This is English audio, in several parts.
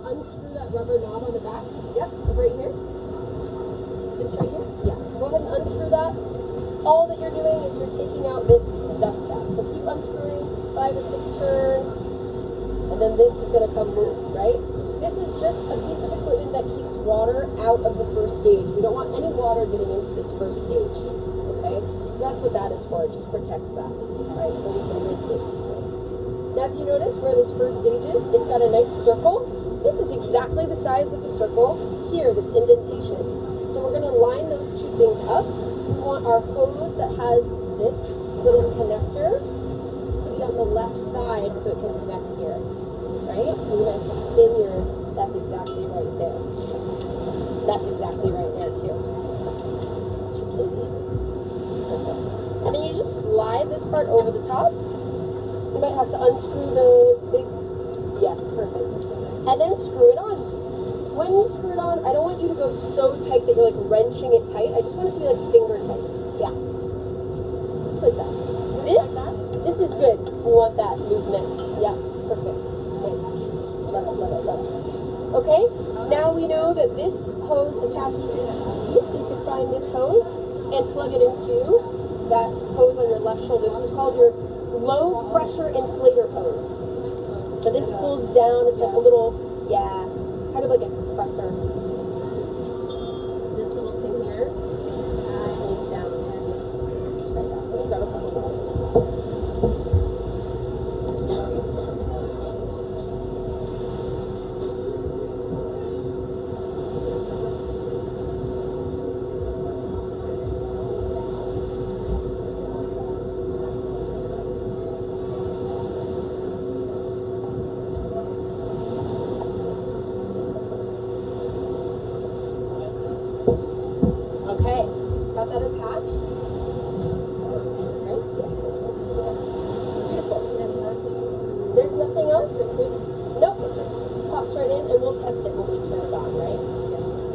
unscrew that rubber knob on the back. Yep, right here. This right here? Yeah. Go ahead and unscrew that. All that you're doing is you're taking out this dust cap. So keep unscrewing 5 or 6 turns, and then this is going to come loose, right? This is just a piece of equipment that keeps water out of the first stage. We don't want any water getting into this first stage, okay? So that's what that is for. It just protects that, right? So we can rinse it easily. Now if you notice where this first stage is, it's got a nice circle. This is exactly the size of the circle here, this indentation. So we're going to line those two things up. We want our hose that has this little connector to be on the left side so it can connect here, right? So you might have to spin your, that's exactly right there. That's exactly right there too. Perfect. And then you just slide this part over the top. You might have to unscrew the big, yes, perfect. And then screw it on. When you screw it on, I don't want you to go so tight that you're like wrenching it tight. I just want it to be like finger tight. Yeah. Just like that. This is good. We want that movement. Yeah, perfect. Nice. Love it, love it, love it. Okay, now we know that this hose attaches to the PCB, so you can find this hose and plug it into that hose on your left shoulder. This is called your low pressure inflator hose. So this pulls down, it's like a little, yeah, kind of like a compressor. This little thing here, pulls down. Let me grab a couple more. Okay, got that attached? Right, yes. Beautiful. There's nothing else? Nope, it just pops right in and we'll test it when we turn it on, right?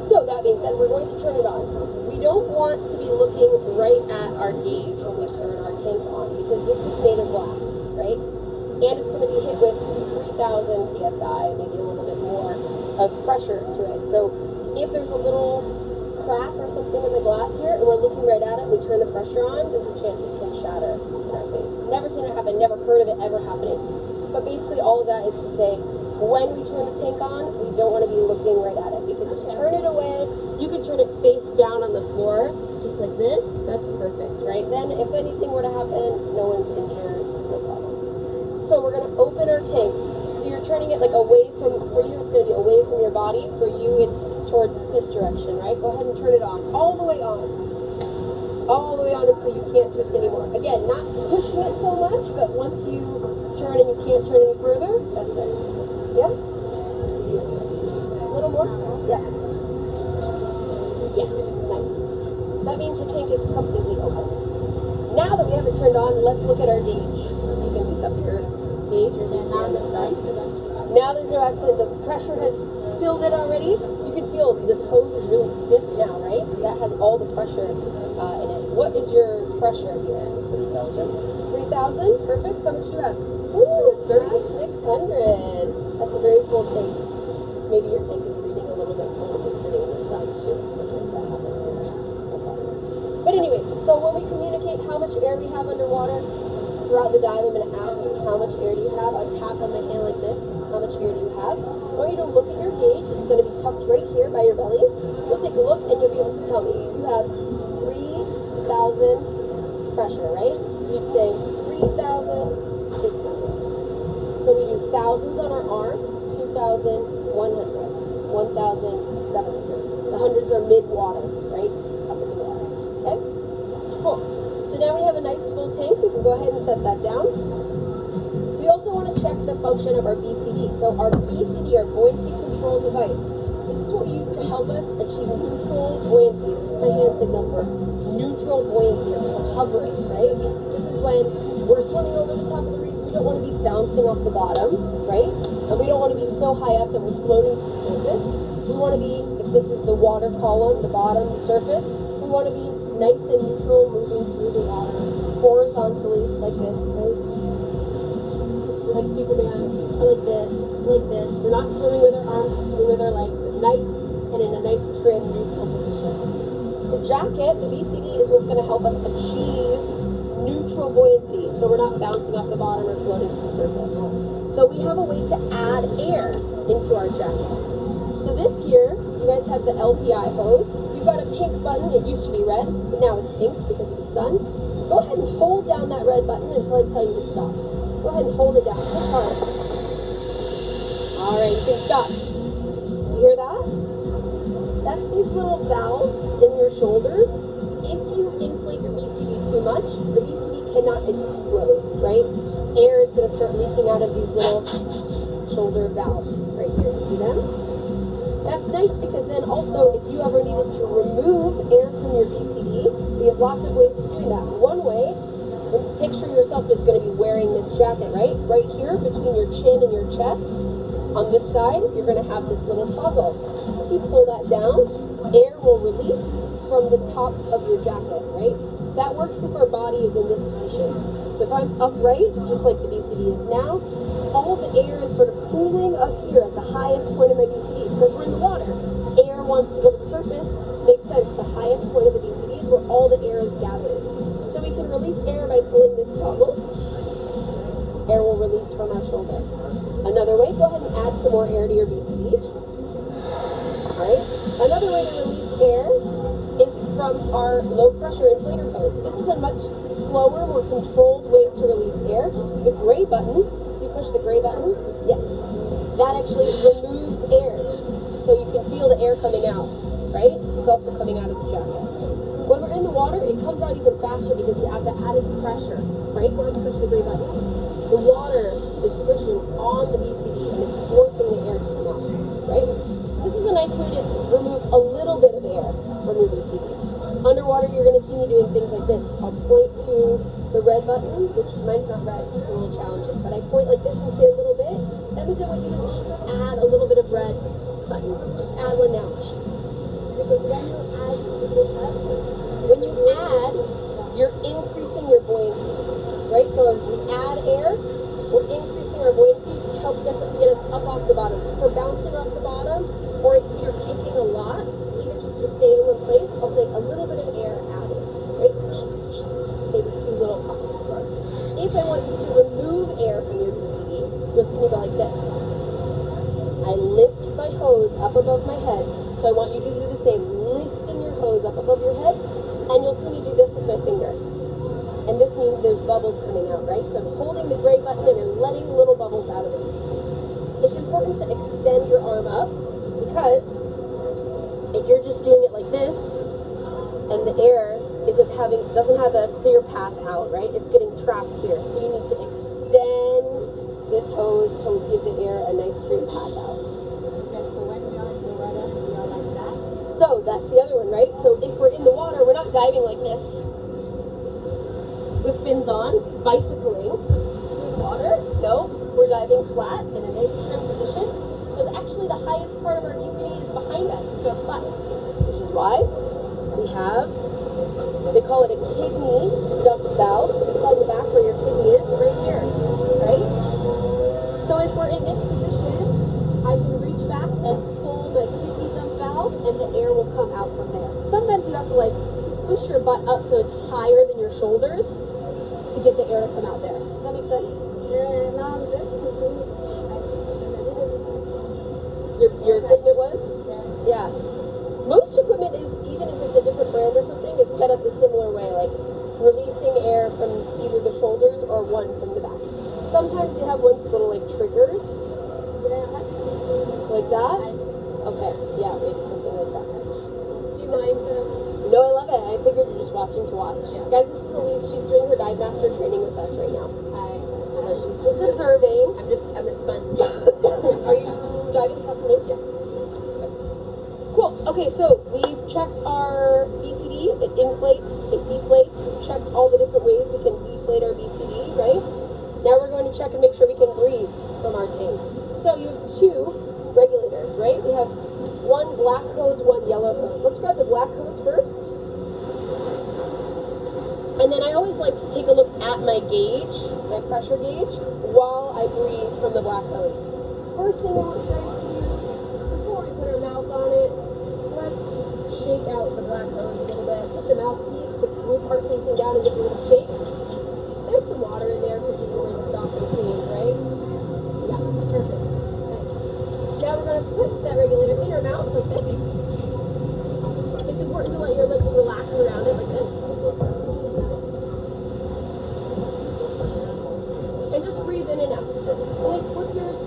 So that being said, we're going to turn it on. We don't want to be looking right at our gauge when we turn our tank on because this is made of glass, right? And it's going to be hit with 3,000 PSI, maybe a little bit more of pressure to it. So if there's a little crack or something in the glass here and we're looking right at it, we turn the pressure on, there's a chance it can shatter in our face. Never seen it happen, never heard of it ever happening. But basically all of that is to say, when we turn the tank on, we don't want to be looking right at it. We can just turn it away. You can turn it face down on the floor, just like this. That's perfect, right? Then if anything were to happen, no one's injured, no problem. So we're going to open our tank. So you're turning it like away from, for you it's going to be away from your body. For you it's towards this direction, right? Go ahead and turn it on. All the way on. All the way on until you can't twist anymore. Again, not pushing it so much, but once you turn and you can't turn any further, that's it. Yeah? A little more? Yeah. Yeah, nice. That means your tank is completely open. Now that we have it turned on, let's look at our gauge. So you can pick up your gauge or just on this side. Now there's no accident. The pressure has filled it already. You can feel this hose is really stiff now, right? Because that has all the pressure in it. What is your pressure here? 3,000. 3,000? Perfect. How much do you have? Ooh, 3,600. That's a very full tank. Maybe your tank is reading a little bit full from sitting in the sun too. Sometimes that happens. But anyways, so when we communicate how much air we have underwater, throughout the dive, I'm going to ask you how much air do you have. I'll tap on my hand like this. How much air do you have? I want you to look at your gauge. It's going to be tucked right here by your belly. You'll take a look and you'll be able to tell me. You have 3,000 pressure, right? You'd say 3,600. So we do thousands on our arm, 2,100, 1,700. The hundreds are mid-water, right? Up in the water. Okay? Cool. So now we have a nice full tank. We can go ahead and set that down. We also want to check the function of our BCD. So our BCD, our buoyancy control device, this is what we use to help us achieve neutral buoyancy. This is my hand signal for neutral buoyancy, or hovering, right? This is when we're swimming over the top of the reef. We don't want to be bouncing off the bottom, right? And we don't want to be so high up that we're floating to the surface. We want to be, if this is the water column, the bottom, the surface, we want to be nice and neutral, moving through the water horizontally like this, right? like Superman, or like this, or like this. We're not swimming with our arms, we're swimming with our legs, but nice and in a nice trim, neutral position. The jacket, the BCD, is what's going to help us achieve neutral buoyancy, so we're not bouncing off the bottom or floating to the surface. So we have a way to add air into our jacket. So this here, you guys have the LPI hose. You've got a pink button. It used to be red, but now it's pink because of the sun. Go ahead and hold down that red button until I tell you to stop. Go ahead and hold it down. Push hard. All right, you can stop. You hear that? That's these little valves in your shoulders. If you inflate your BCD too much, the BCD cannot explode, right? Air is going to start leaking out of these little shoulder valves right here. You see them? That's nice because then also if you ever needed to remove air from your BCD, we have lots of ways of doing that. One way, picture yourself as going to be wearing this jacket, right? Right here between your chin and your chest, on this side, you're going to have this little toggle. If you pull that down, air will release from the top of your jacket, right? That works if our body is in this position. So if I'm upright, just like the BCD is now, all the air is sort of pooling up here at the highest point of my BCD because we're in the water. Air wants to go to the surface. Makes sense. The highest point of the BCD is where all the air is gathered. So we can release air by pulling this toggle. Air will release from our shoulder. Another way, go ahead and add some more air to your BCD. Alright. Another way to release air is from our low pressure inflator hose. This is a much slower, more controlled way to release air. The gray button, you push the gray button, yes, that actually removes air. So you can feel the air coming out, right? It's also coming out of the jacket. When we're in the water, it comes out even faster because you have the added pressure, right? When you push the gray button, the water is pushing on the BCD and is forcing the air to come out, right? So this is a nice way to remove a little bit of air from your BCD. Underwater, you're going to see me doing things like this. I'll point to the red button, which mine's not red, it's a little challenging, but I point like this and say a little bit. That means I want you to just add a little bit of red button. Just add one now. Because when you add, you're increasing your buoyancy, right? So as we add air, we're increasing our buoyancy to help get us up off the bottom. So if we're bouncing off the bottom, or I see you're kicking a lot, even just to stay in one place, I'll say a little bit of air added, right? Maybe 2 little puffs. If I want you to remove air from your BCD, you'll see me go like this. I lift my hose up above my head, so I want you to do the same. Lifting your hose up above your head, and you'll see me do this with my finger. And this means there's bubbles coming out, right? So I'm holding the gray button and I'm letting little bubbles out of it. It's important to extend your arm up because if you're just doing it like this and the air doesn't have a clear path out, right? It's getting trapped here. So you need to extend this hose to give the air a nice straight path out. Okay, so when we are in the water, we are like that. So that's the other one, right? So if we're in the water, we're not diving like this with fins on, bicycling through the water. No, we're diving flat in a nice trim position. So actually the highest part of our BCD is behind us. It's our butt, which is why we have, they call it a kidney dump valve. It's on the back where your kidney is, right here, right? So if we're in this position, I can reach back and pull the kidney dump valve and the air will come out from there. Sometimes you have to like push your butt up so it's higher than your shoulders to get the air to come out there. Does that make sense? Now I'm good. Your equipment was? Yeah. Most equipment is, even if it's a different brand or something, it's set up a similar way, like releasing air from either the shoulders or one from the back. Sometimes they have ones with little like triggers. Like that? Okay, yeah, maybe something like that. Do you mind? No, I love it. I figured you're just watching to watch. Yeah. Guys, this is Elise. She's doing her dive master training with us right now. So she's just observing. I'm a sponge. Are you diving this afternoon? Yeah. Cool. Okay, so we've checked our BCD. It inflates, it deflates. We've checked all the different ways we can deflate our BCD, right? Now we're going to check and make sure we can breathe from our tank. So you have 2 regulators, right? We have one black hose, one yellow hose. Let's grab the black hose first. And then I always like to take a look at my gauge, my pressure gauge, while I breathe from the black hose. First thing I want you guys to do, before we put our mouth on it, let's shake out the black hose a little bit. Put the mouthpiece, the blue part facing down, and give it a little shake. There's some water in there because you rinsed off and cleaned, right? Yeah, perfect. Nice. Now we're going to put that regulator in our mouth like this. It's important to let your lips relax around it like this. And just breathe in and out. And like flip yours,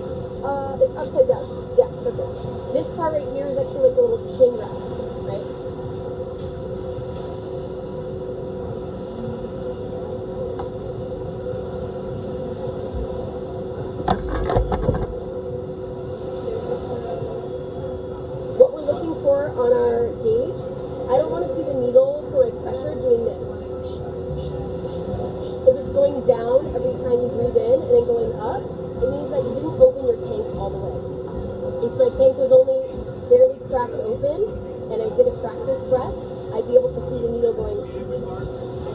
it's upside down. Yeah, perfect. This part right here is actually like a little chin rest, right? What we're looking for on our gauge, I don't want to see the needle for a pressure doing this. If it's going down every time you breathe in and then going up, it means that you didn't open your tank all the way. If my tank was only barely cracked open and I did a practice breath, I'd be able to see the needle going,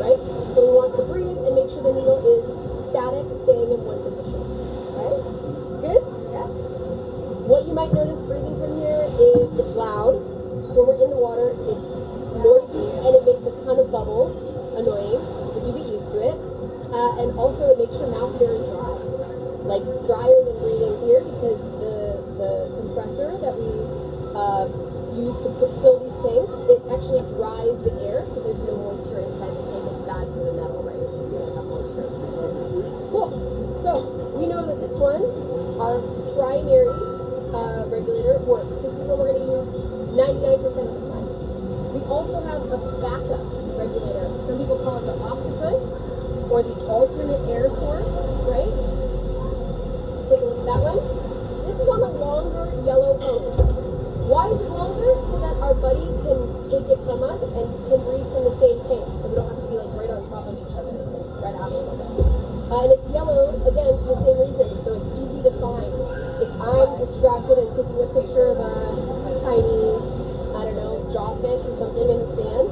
right? So we want to breathe and make sure the needle is static, staying in one position, right? It's good? Yeah. What you might notice breathing from here is it's loud. When we're in the water, it's noisy and it makes a ton of bubbles, annoying, if you get used to it. And also it makes your mouth very dry, like drier than breathing here because the compressor that we use to fill these tanks, it actually dries the air so there's no moisture inside the tank. It's bad for the metal, right? You don't have moisture inside it. Cool. So we know that this one, our primary regulator, works. This is what we're going to use 99% of the time. We also have a backup regulator. Some people call it the octopus or the alternate air source, right? Take a look at that one. This is on a longer yellow hose. Why is it longer? So that our buddy can take it from us and can breathe from the same tank. So we don't have to be like right on top of each other and spread out a little bit. And it's yellow, again, for the same reason. So it's easy to find. If I'm distracted and taking a picture of a tiny, I don't know, jawfish or something in the sand,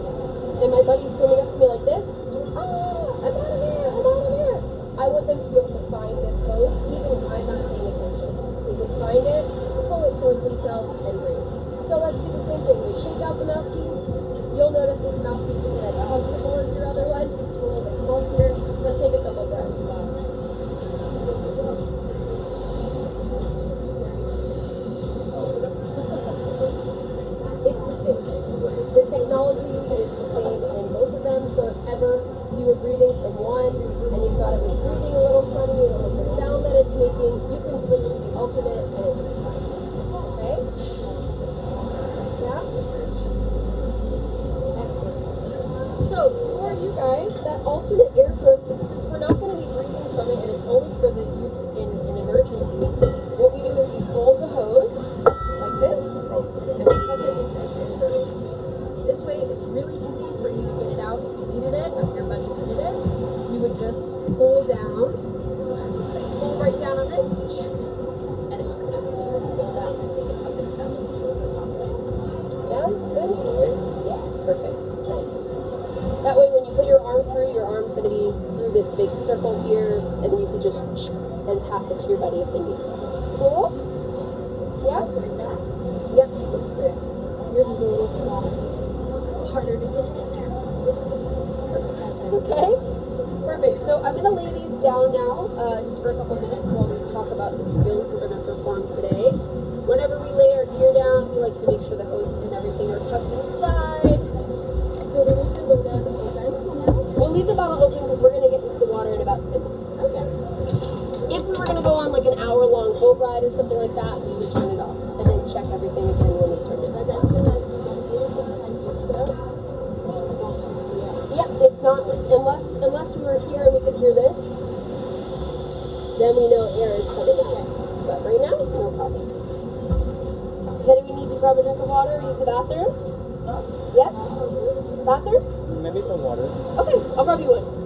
and my buddy's swimming up to me like this, I'm out of here, I'm out of here. I want them to be able to find this hose, even if I'm not paying attention. They can find it, pull it towards themselves, and breathe. So let's do the same thing. We shake out the mouthpiece. You'll notice this mouthpiece isn't as comfortable as your other one. It's a little bit bulkier. Let's take a couple breaths. It's the same. The technology is the same in both of them. So if ever you were breathing from one and you thought it was breathing a little funny or with the sound that it's making, you can switch to the alternate and it will be fine. Okay? Yeah? Excellent. So for you guys, that alternate air source, since we're not going to be breathing from it and it's only for the use in emergency, what we do is we hold the hose like this and we tuck it into the shoulder. This way it's really easy for you to get it out if you needed it or if your buddy needed it. You would just pull down, like pull right down on this, and it will connect to your that. Let's take it up and down the shoulder pocket. Yeah, good? Yeah, perfect. Nice. That way when you put your arm through, your arm's going to be through this big circle here, and then you can just and pass it to your buddy if they need it. Cool? Yeah? Yep, looks good. Yours is a little small piece, so it's a little harder to get it in there. It's good. Okay? Perfect. So I'm going to lay these down now, just for a couple minutes while we talk about the skills we're going to perform today. Whenever we lay our gear down, we like to make sure the hoses and everything are tucked inside. So we leave the lid open. We'll leave the bottle open because we're going to get into the water in about 10 minutes. Okay. If we were going to go on like an hour-long boat ride or something like that, we would turn it off and then check everything again when we turn it on. But as soon as we can do it, and just go. Yep, it's not unless we were here and we could hear this, then we know air is coming out. But right now, no problem. Does anyone need to grab a drink of water or use the bathroom? Yes? Bathroom? Maybe some water. Okay, I'll grab you one.